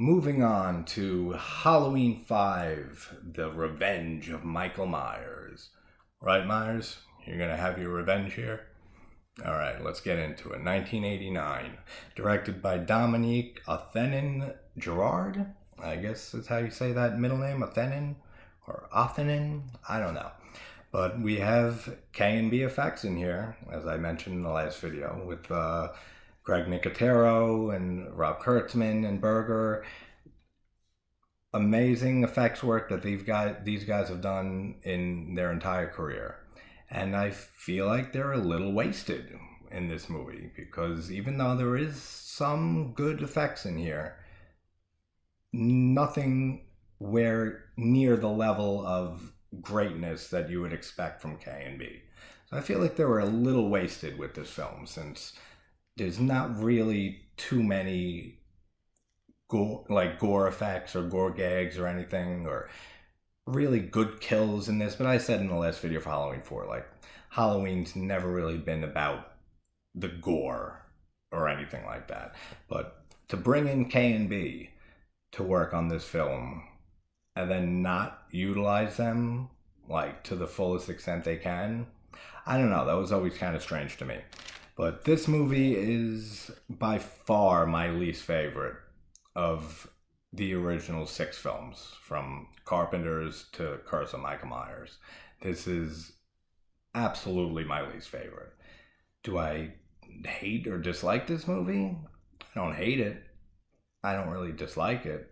Moving on to Halloween 5, The Revenge of Michael Myers. Right, Myers? You're going to have your revenge here? Alright, let's get into it. 1989. Directed by Dominique Othenin Gerard. I guess that's how you say that middle name, Othenin? Or Othenin? I don't know. But we have K&B effects in here, as I mentioned in the last video, with Greg Nicotero and Rob Kurtzman and Berger. Amazing effects work that these guys have done in their entire career. And I feel like they're a little wasted in this movie, because even though there is some good effects in here, nothing where near the level of greatness that you would expect from K&B. So I feel like they were a little wasted with this film, since there's not really too many gore effects or gore gags or anything, or really good kills in this. But I said in the last video for Halloween 4, like, Halloween's never really been about the gore or anything like that. But to bring in K&B to work on this film and then not utilize them like to the fullest extent they can, I don't know, that was always kind of strange to me. But this movie is by far my least favorite of the original 6 films, from Carpenter's to Curse of Michael Myers. This is absolutely my least favorite. Do I hate or dislike this movie? I don't hate it. I don't really dislike it.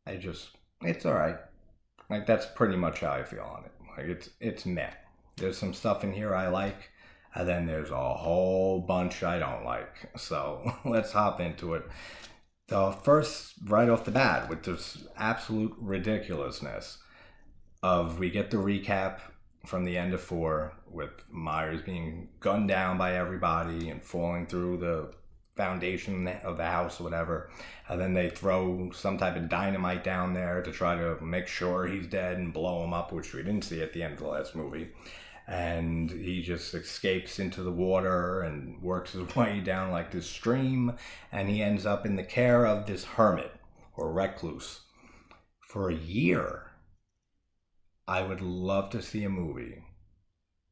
It's alright. Like, that's pretty much how I feel on it. Like, it's meh. There's some stuff in here I like, and then there's a whole bunch I don't like. So let's hop into it. The first, right off the bat, with this absolute ridiculousness of, we get the recap from the end of 4 with Myers being gunned down by everybody and falling through the foundation of the house or whatever, and then they throw some type of dynamite down there to try to make sure he's dead and blow him up, which we didn't see at the end of the last movie. And he just escapes into the water and works his way down like this stream, and he ends up in the care of this hermit or recluse for a year. I would love to see a movie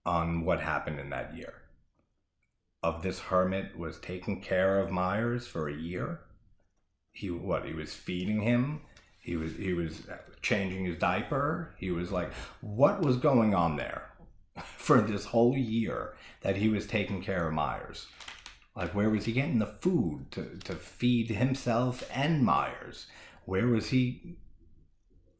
on what happened in that year. Of this hermit was taking care of Myers for a year. He was feeding him. He was changing his diaper. He was like, what was going on there for this whole year that he was taking care of Myers? Like, where was he getting the food to feed himself and Myers? Where was he?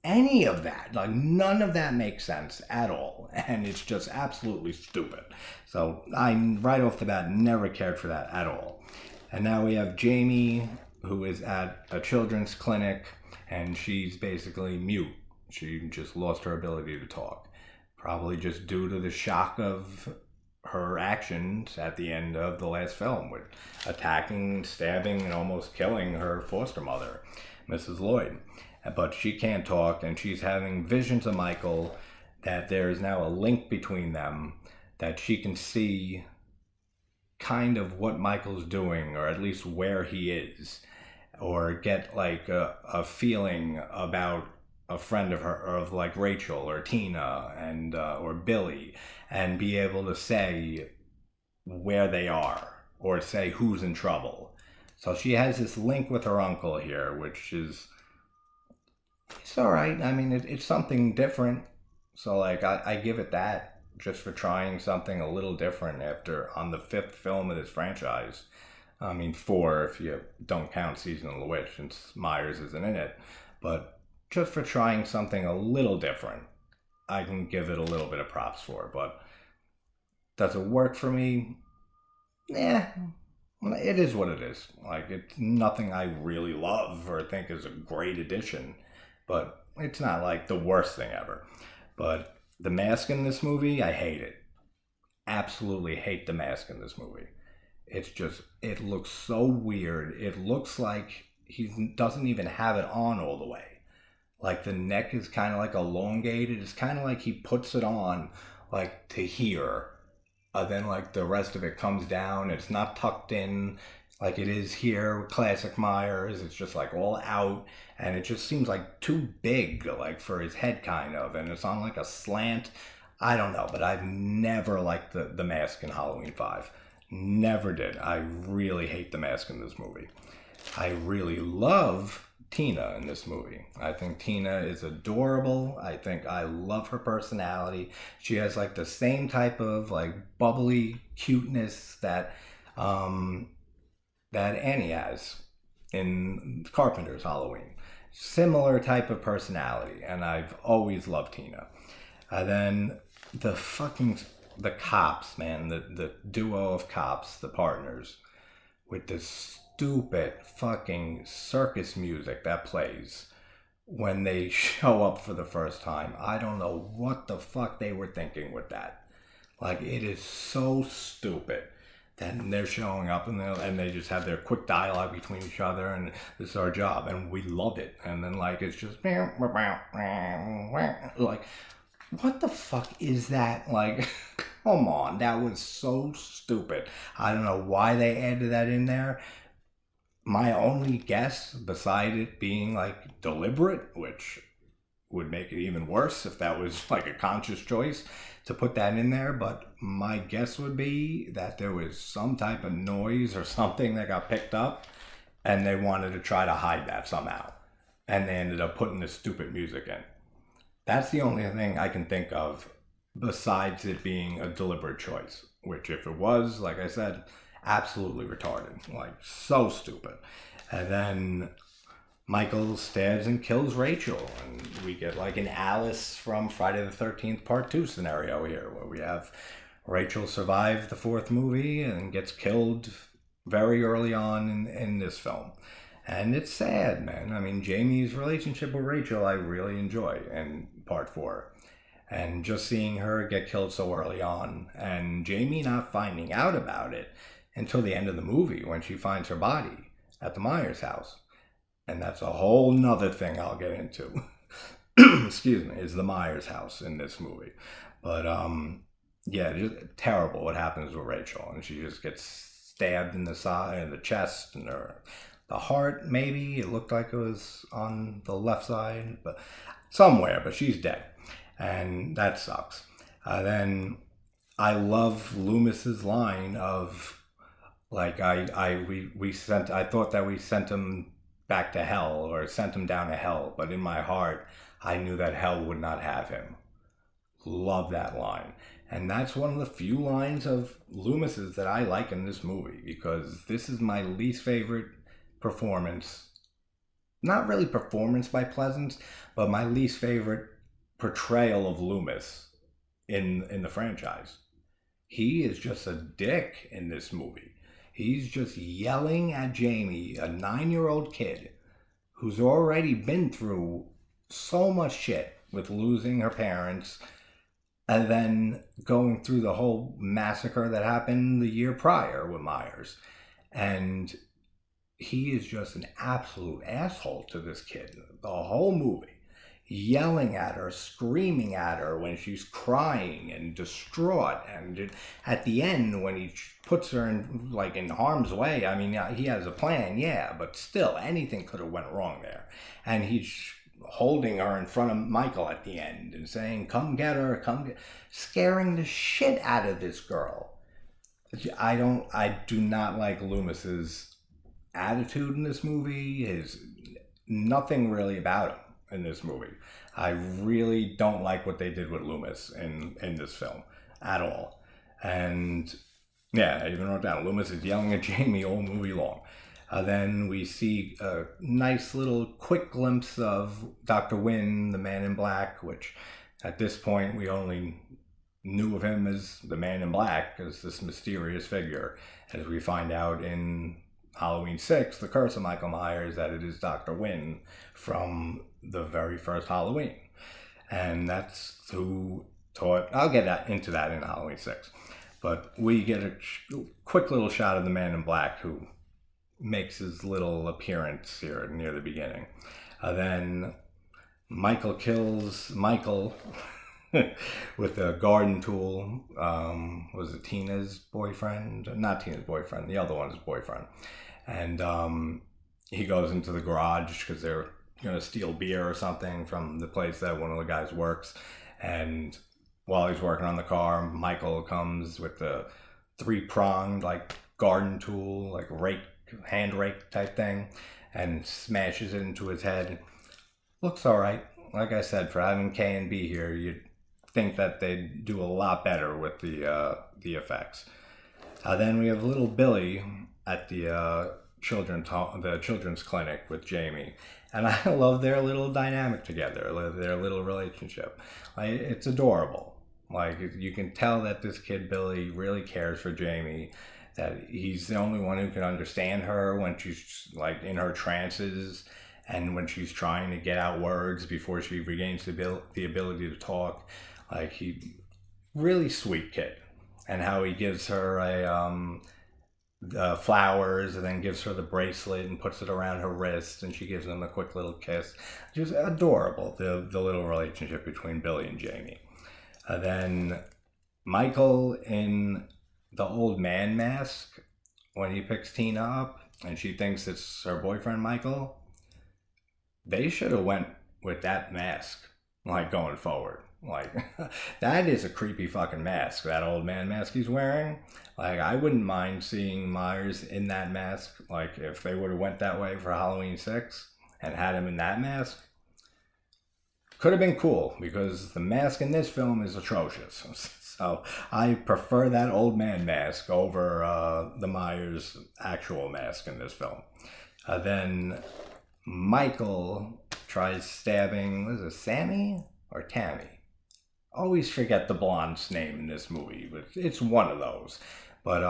Any of that, like, none of that makes sense at all, and it's just absolutely stupid. So I, right off the bat, never cared for that at all. And now we have Jamie, who is at a children's clinic, and she's basically mute. She just lost her ability to talk, probably just due to the shock of her actions at the end of the last film, with attacking, stabbing, and almost killing her foster mother, Mrs. Lloyd. But she can't talk, and she's having visions of Michael, that there's now a link between them, that she can see kind of what Michael's doing, or at least where he is, or get like a feeling about a friend of her, of like Rachel or Tina and or Billy, and be able to say where they are, or say who's in trouble. So she has this link with her uncle here, which is, it's alright. I mean, it's something different. So, like, I give it that, just for trying something a little different after, on the 5th film of this franchise. I mean, 4 if you don't count Season of the Witch, since Myers isn't in it. But just for trying something a little different, I can give it a little bit of props for. But does it work for me? Yeah. It is what it is. Like, it's nothing I really love or think is a great addition. But it's not like the worst thing ever. But the mask in this movie, I hate it. Absolutely hate the mask in this movie. It's just, it looks so weird. It looks like he doesn't even have it on all the way. Like, the neck is kind of like elongated. It's kind of like he puts it on like to here. Then like the rest of it comes down. It's not tucked in. like it is here with classic Myers. It's just like all out, and it just seems like too big, like for his head kind of, and it's on like a slant. I don't know, but I've never liked the mask in Halloween 5. Never did. I really hate the mask in this movie. I really love Tina in this movie. I think Tina is adorable. I think I love her personality. She has like the same type of like bubbly cuteness that that Annie has in Carpenter's Halloween. Similar type of personality, and I've always loved Tina. And then the cops, man, the duo of cops, the partners, with this stupid fucking circus music that plays when they show up for the first time. I don't know what the fuck they were thinking with that. Like, it is so stupid. Then they're showing up and they just have their quick dialogue between each other, and this is our job, and we love it. And then like it's just like, what the fuck is that? Like, come on, that was so stupid. I don't know why they added that in there. My only guess, beside it being like deliberate, which would make it even worse if that was like a conscious choice to put that in there, but my guess would be that there was some type of noise or something that got picked up, and they wanted to try to hide that somehow, and they ended up putting this stupid music in. That's the only thing I can think of besides it being a deliberate choice, which if it was, like I said, absolutely retarded, like so stupid. And then Michael stabs and kills Rachel, and we get like an Alice from Friday the 13th Part 2 scenario here, where we have Rachel survive the fourth movie and gets killed very early on in this film. And it's sad, man. I mean, Jamie's relationship with Rachel I really enjoy in Part 4. And just seeing her get killed so early on, and Jamie not finding out about it until the end of the movie when she finds her body at the Myers house. And that's a whole nother thing I'll get into. Excuse me, is the Myers house in this movie. But yeah, just terrible what happens with Rachel. And she just gets stabbed in the side, in the chest, and the heart, maybe. It looked like it was on the left side, but somewhere, but she's dead. And that sucks. Then I love Loomis's line of like I thought that we sent him back to hell, or sent him down to hell, but in my heart I knew that hell would not have him. Love that line. And that's one of the few lines of Loomis's that I like in this movie, because this is my least favorite performance. Not really performance by Pleasance, but my least favorite portrayal of Loomis in the franchise. He is just a dick in this movie. He's just yelling at Jamie, a 9-year-old kid who's already been through so much shit with losing her parents, and then going through the whole massacre that happened the year prior with Myers. And he is just an absolute asshole to this kid the whole movie. Yelling at her, screaming at her when she's crying and distraught. And at the end, when he puts her in harm's way, I mean, he has a plan, yeah, but still, anything could have went wrong there. And he's holding her in front of Michael at the end and saying, come get her, scaring the shit out of this girl. I do not like Loomis's attitude in this movie. Nothing really about him in this movie. I really don't like what they did with Loomis in this film at all. And yeah, I even wrote down, Loomis is yelling at Jamie all movie long. Then we see a nice little quick glimpse of Dr. Wynn, the Man in Black, which at this point we only knew of him as the Man in Black, as this mysterious figure, as we find out in Halloween 6, The Curse of Michael Myers, that it is Dr. Wynn from the very first Halloween. And that's who taught, I'll get into that in Halloween 6. But we get a quick little shot of the Man in Black, who makes his little appearance here near the beginning. Then Michael kills Michael with a garden tool. Was it Tina's boyfriend? Not Tina's boyfriend, the other one's boyfriend. and he goes into the garage because they're gonna steal beer or something from the place that one of the guys works. And while he's working on the car, Michael comes with the 3-pronged like garden tool, like rake, hand rake type thing, and smashes it into his head. Looks all right. Like I said, for having K and B here, you'd think that they'd do a lot better with the effects. Then we have little Billy at the children's clinic with Jamie, and I love their little dynamic together, their little relationship. Like, it's adorable. Like, you can tell that this kid Billy really cares for Jamie, that he's the only one who can understand her when she's like in her trances and when she's trying to get out words before she regains the ability to talk. Like, he really sweet kid. And how he gives her the flowers and then gives her the bracelet and puts it around her wrist, and she gives him a quick little kiss. Just adorable, the little relationship between Billy and Jamie. Then Michael in the old man mask, when he picks Tina up and she thinks it's her boyfriend Michael, they should have went with that mask, like, going forward. Like, that is a creepy fucking mask, that old man mask he's wearing. Like, I wouldn't mind seeing Myers in that mask. Like, if they would have went that way for Halloween 6 and had him in that mask, could have been cool, because the mask in this film is atrocious. So I prefer that old man mask over the Myers actual mask in this film. Then Michael tries stabbing, was it Sammy or Tammy? Always forget the blonde's name in this movie, but it's one of those. But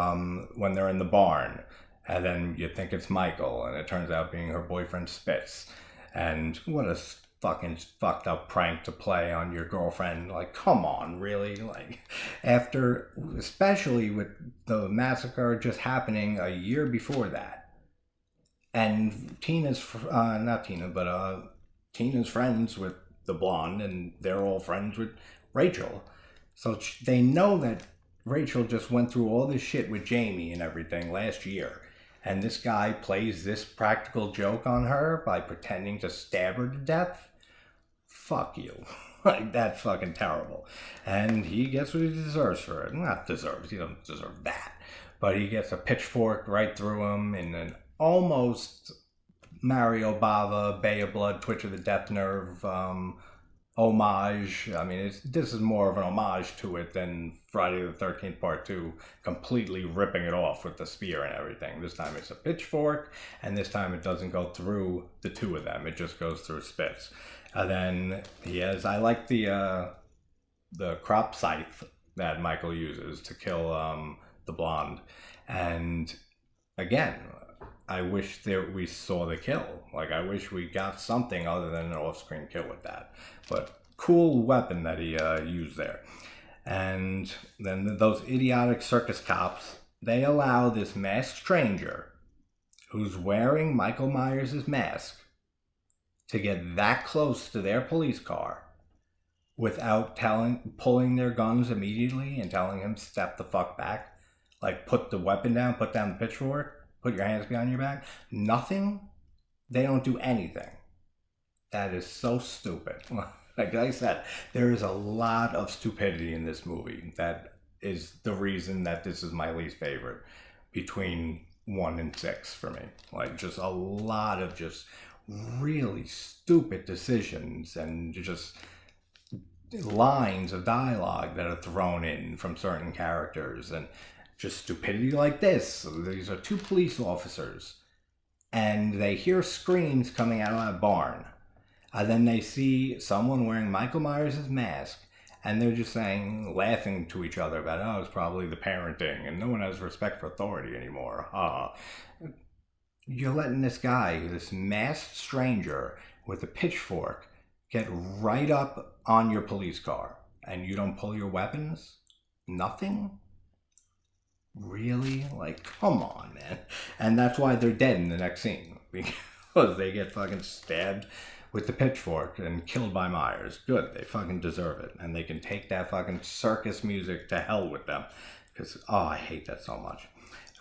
when they're in the barn, and then you think it's Michael, and it turns out being her boyfriend Spitz. And what a fucking fucked up prank to play on your girlfriend. Like, come on, really? Like, after, especially with the massacre just happening a year before that. And Tina's friends with the blonde, and they're all friends with Rachel. So they know that Rachel just went through all this shit with Jamie and everything last year. And this guy plays this practical joke on her by pretending to stab her to death. Fuck you. Like, that's fucking terrible. And he gets what he deserves for it. Not deserves, he doesn't deserve that. But he gets a pitchfork right through him in an almost Mario Bava, Bay of Blood, Twitch of the Death Nerve homage. I mean, this is more of an homage to it than Friday the 13th Part 2, completely ripping it off with the spear and everything. This time it's a pitchfork, and this time it doesn't go through the two of them. It just goes through Spitz. And then I like the crop scythe that Michael uses to kill the blonde. And again, I wish that we saw the kill. Like, I wish we got something other than an off-screen kill with that. But cool weapon that he used there. And then those idiotic circus cops, they allow this masked stranger who's wearing Michael Myers' mask to get that close to their police car without pulling their guns immediately and telling him step the fuck back. Like, put the weapon down, put down the pitchfork. Put your hands behind your back. Nothing. They don't do anything. That is so stupid. Like I said, there is a lot of stupidity in this movie. That is the reason that this is my least favorite between 1 and 6 for me. Like, just a lot of just really stupid decisions and just lines of dialogue that are thrown in from certain characters, and just stupidity like this. These are 2 police officers, and they hear screams coming out of that barn. And then they see someone wearing Michael Myers' mask, and they're just laughing to each other about, oh, it's probably the parenting, and no one has respect for authority anymore. You're letting this guy, this masked stranger with a pitchfork, get right up on your police car, and you don't pull your weapons? Nothing? Really? Like, come on, man. And that's why they're dead in the next scene, because they get fucking stabbed with the pitchfork and killed by Myers. Good, they fucking deserve it. And they can take that fucking circus music to hell with them, because, I hate that so much.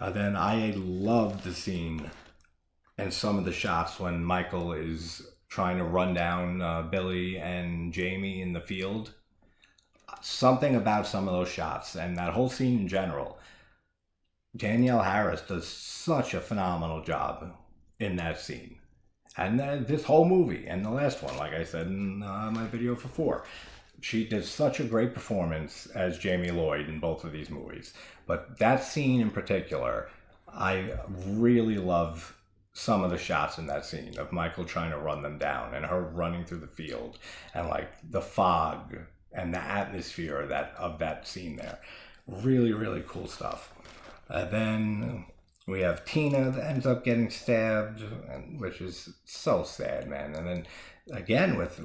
Then I loved the scene and some of the shots when Michael is trying to run down Billy and Jamie in the field. Something about some of those shots and that whole scene in general. Danielle Harris does such a phenomenal job in that scene. And this whole movie, and the last one, like I said in my video for 4. She did such a great performance as Jamie Lloyd in both of these movies. But that scene in particular, I really love some of the shots in that scene of Michael trying to run them down and her running through the field and like the fog and the atmosphere of that scene there. Really, really cool stuff. Then we have Tina that ends up getting stabbed, which is so sad, man. And then again with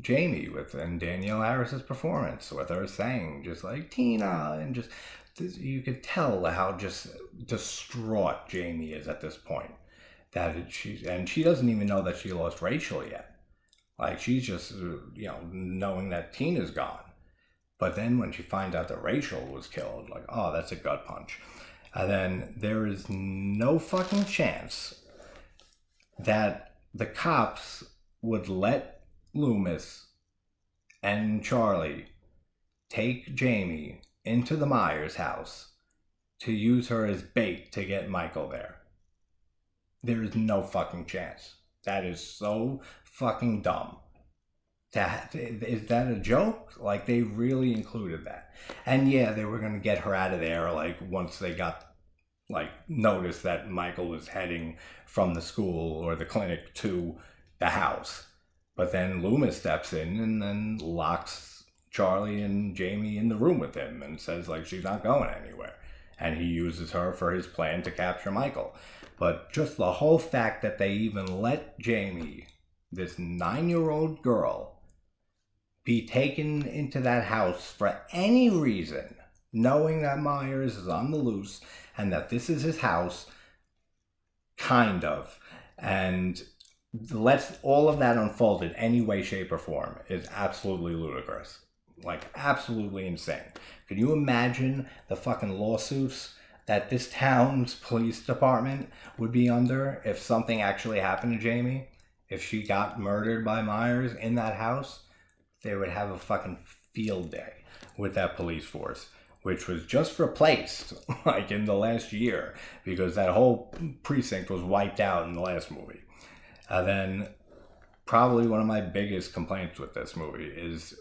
Jamie and Danielle Harris's performance with her saying just like Tina, and just you could tell how just distraught Jamie is at this point. She doesn't even know that she lost Rachel yet. Like she's just knowing that Tina's gone. But then when she finds out that Rachel was killed, like, oh, that's a gut punch. And then there is no fucking chance that the cops would let Loomis and Charlie take Jamie into the Myers house to use her as bait to get Michael there. There is no fucking chance. That is so fucking dumb. Is that a joke? Like, they really included that. And yeah, they were going to get her out of there, like, once they got, like, noticed that Michael was heading from the school or the clinic to the house. But then Loomis steps in and then locks Charlie and Jamie in the room with him and says, like, she's not going anywhere. And he uses her for his plan to capture Michael. But just the whole fact that they even let Jamie, this 9-year-old girl, be taken into that house for any reason, knowing that Myers is on the loose and that this is his house, kind of, and lets all of that unfold in any way, shape, or form is absolutely ludicrous. Like, absolutely insane. Could you imagine the fucking lawsuits that this town's police department would be under if something actually happened to Jamie? If she got murdered by Myers in that house? They would have a fucking field day with that police force, which was just replaced, like, in the last year, because that whole precinct was wiped out in the last movie. And then, probably one of my biggest complaints with this movie is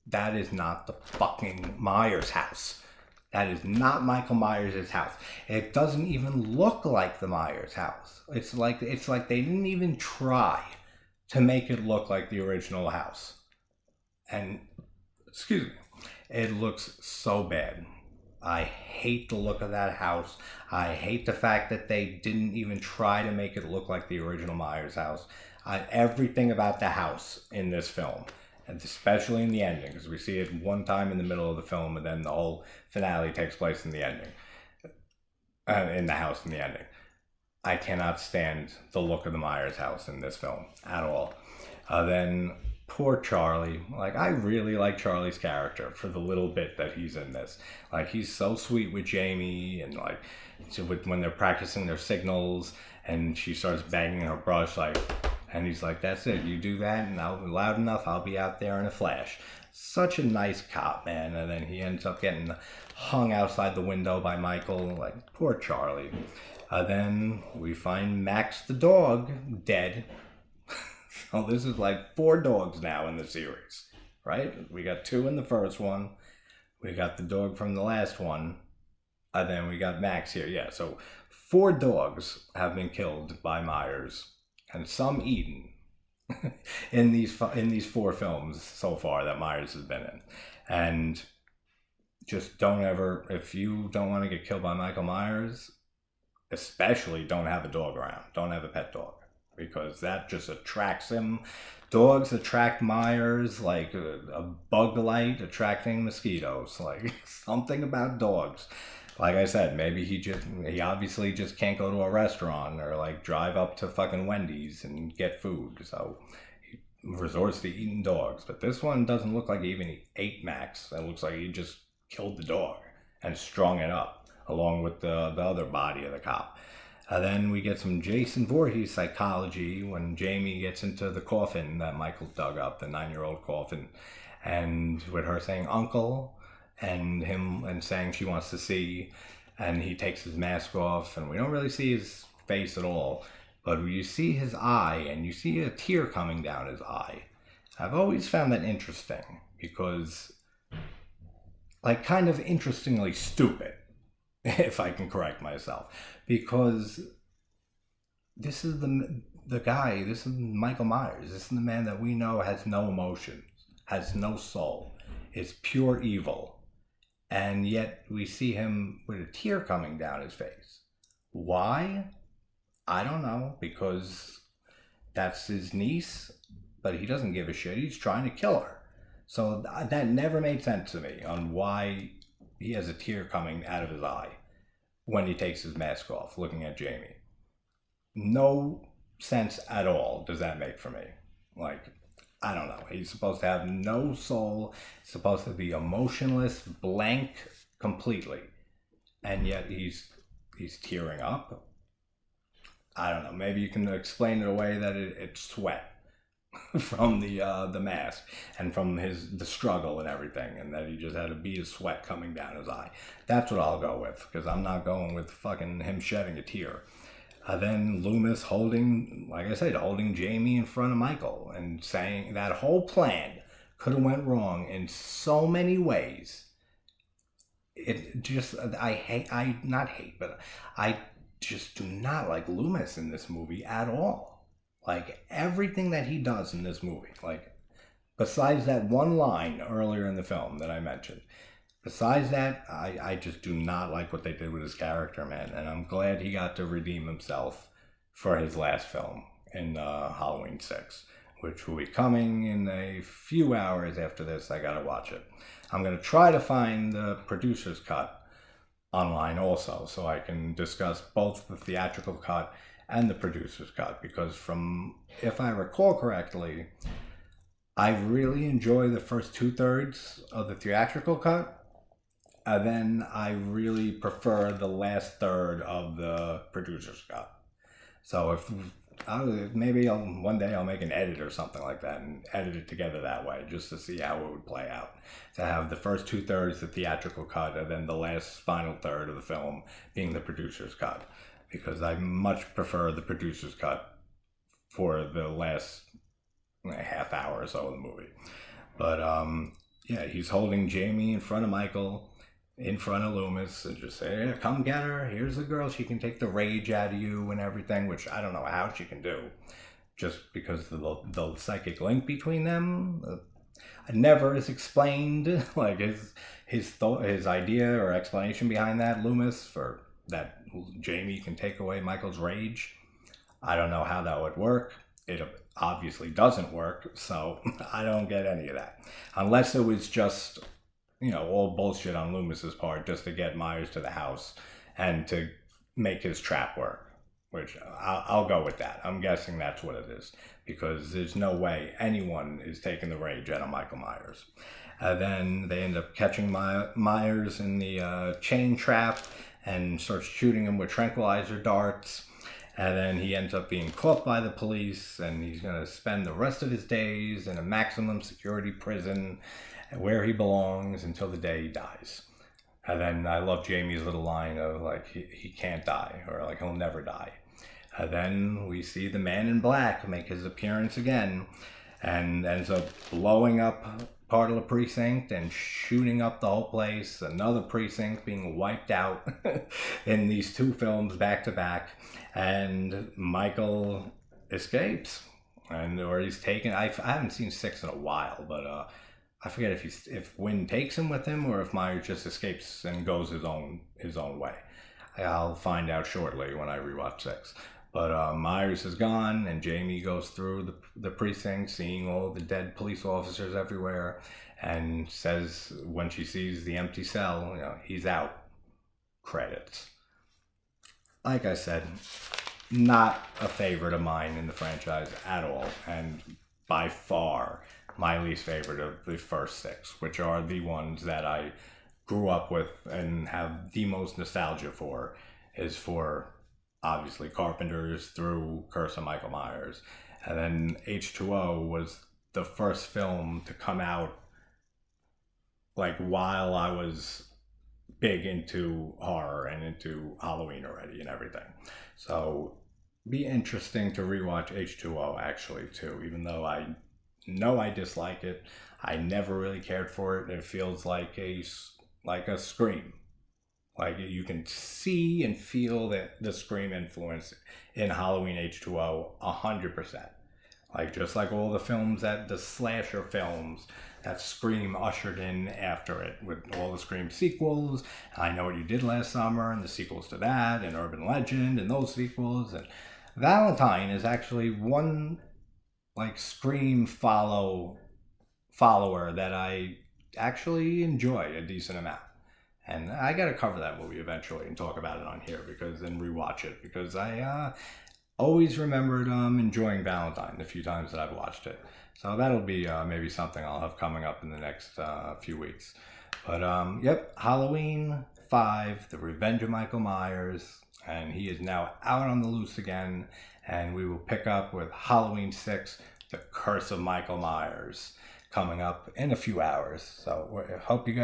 that is not the fucking Myers house. That is not Michael Myers' house. It doesn't even look like the Myers house. It's like they didn't even try to make it look like the original house. And, excuse me, it looks so bad. I hate the look of that house. I hate the fact that they didn't even try to make it look like the original Myers house. Everything about the house in this film, and especially in the ending, because we see it one time in the middle of the film, and then the whole finale takes place in the ending, in the house in the ending. I cannot stand the look of the Myers house in this film at all. Then poor Charlie. Like, I really like Charlie's character for the little bit that he's in this. Like, he's so sweet with Jamie, and like, when they're practicing their signals, and she starts banging her brush, like, and he's like, that's it, you do that, and loud enough, I'll be out there in a flash. Such a nice cop, man. And then he ends up getting hung outside the window by Michael. Like, poor Charlie. Then we find Max the dog dead. So this is like 4 dogs now in the series, right? We got 2 in the first one. We got the dog from the last one. And then we got Max here. Yeah, so 4 dogs have been killed by Myers, and some eaten in these 4 films so far that Myers has been in. And just don't ever, if you don't want to get killed by Michael Myers, especially don't have a dog around. Don't have a pet dog, because that just attracts him. Dogs attract Myers like a bug light attracting mosquitoes. Like, something about dogs. Like I said, maybe he obviously just can't go to a restaurant or like drive up to fucking Wendy's and get food. So he resorts to eating dogs. But this one doesn't look like he even ate Max. It looks like he just killed the dog and strung it up along with the other body of the cop. Then we get some Jason Voorhees psychology when Jamie gets into the coffin that Michael dug up, the 9-year-old coffin, and with her saying uncle, and him and saying she wants to see, and he takes his mask off, and we don't really see his face at all, but you see his eye, and you see a tear coming down his eye. I've always found that interesting, because, like, kind of interestingly stupid, if I can correct myself, because this is the guy, this is Michael Myers, this is the man that we know has no emotions, has no soul, is pure evil, and yet we see him with a tear coming down his face. Why? I don't know, because that's his niece, but he doesn't give a shit, he's trying to kill her. So that never made sense to me on why he has a tear coming out of his eye when he takes his mask off, looking at Jamie. No sense at all does that make for me. Like, I don't know. He's supposed to have no soul, supposed to be emotionless, blank completely. And yet he's tearing up. I don't know. Maybe you can explain it away that it's sweat from the mask and from the struggle and everything, and that he just had a bead of sweat coming down his eye. That's what I'll go with, because I'm not going with fucking him shedding a tear. Then Loomis holding Jamie in front of Michael and saying that whole plan could have went wrong in so many ways. It just, I just do not like Loomis in this movie at all. Like, everything that he does in this movie, like, besides that one line earlier in the film that I mentioned, besides that, I just do not like what they did with his character, man. And I'm glad he got to redeem himself for his last film in Halloween 6, which will be coming in a few hours after this. I gotta watch it. I'm gonna try to find the producer's cut online also, so I can discuss both the theatrical cut and the producer's cut, because if I recall correctly, I really enjoy the first 2/3 of the theatrical cut, and then I really prefer the last third of the producer's cut. So maybe one day I'll make an edit or something like that and edit it together that way, just to see how it would play out. To have the first 2/3 the theatrical cut, and then the last final third of the film being the producer's cut, because I much prefer the producer's cut for the last half hour or so of the movie. But yeah, he's holding Jamie in front of Michael, in front of Loomis, and just say, yeah, come get her, here's a girl, she can take the rage out of you and everything, which I don't know how she can do, just because the psychic link between them never is explained. Like, his idea or explanation behind that, Loomis, for that Jamie can take away Michael's rage, I don't know how that would work. It obviously doesn't work, so I don't get any of that, unless it was just, all bullshit on Loomis's part, just to get Myers to the house and to make his trap work, which I'll go with that. I'm guessing that's what it is, because there's no way anyone is taking the rage out of Michael Myers. Then they end up catching Myers in the chain trap and starts shooting him with tranquilizer darts. And then he ends up being caught by the police, and he's going to spend the rest of his days in a maximum security prison where he belongs until the day he dies. And then I love Jamie's little line of, like, he can't die, or like, he'll never die. And then we see the Man in Black make his appearance again, and ends up blowing up part of the precinct and shooting up the whole place. Another precinct being wiped out in these two films back to back. And Michael escapes, or he's taken. I haven't seen 6 in a while, but I forget if Wynn takes him with him, or if Myers just escapes and goes his own way. I'll find out shortly when I rewatch 6. But Myers is gone, and Jamie goes through the precinct, seeing all the dead police officers everywhere, and says when she sees the empty cell, he's out. Credits. Like I said, not a favorite of mine in the franchise at all, and by far my least favorite of the first 6, which are the ones that I grew up with and have the most nostalgia for, is for obviously Carpenter's through Curse of Michael Myers. And then H2O was the first film to come out like while I was big into horror and into Halloween already and everything. So be interesting to rewatch H2O actually too, even though I know I dislike it. I never really cared for it. It feels like a Scream. Like you can see and feel that the Scream influence in Halloween H2O 100%. Like just like all the films the slasher films that Scream ushered in after it, with all the Scream sequels, I Know What You Did Last Summer, and the sequels to that, and Urban Legend, and those sequels, and Valentine is actually one like Scream follower that I actually enjoy a decent amount. And I got to cover that movie eventually and talk about it on here and rewatch it, because I always remembered enjoying Valentine the few times that I've watched it. So that'll be maybe something I'll have coming up in the next few weeks. But yep, Halloween 5, The Revenge of Michael Myers, and he is now out on the loose again, and we will pick up with Halloween 6, The Curse of Michael Myers, coming up in a few hours. So I hope you guys